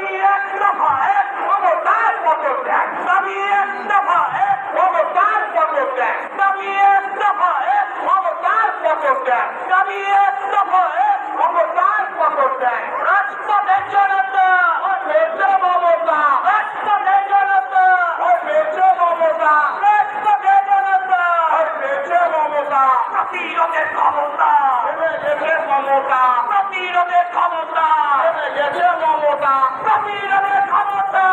দাবি এক দফা এক ক্ষমতার পদত্যাগ দাবি এক দফা এক ক্ষমতার পদত্যাগ দাবি এক দফা এক ক্ষমতার পদত্যাগ দাবি এক দফা এক ক্ষমতার পদত্যাগ রাজপথের জনতা মমতা রাজপথের জনতা মমতা রাজপথের জনতা মমতা প্রতিরোধের ক্ষমতা মমতা প্রতিরোধের ক্ষমতা মমতা প্রতিরোধের ক্ষমতা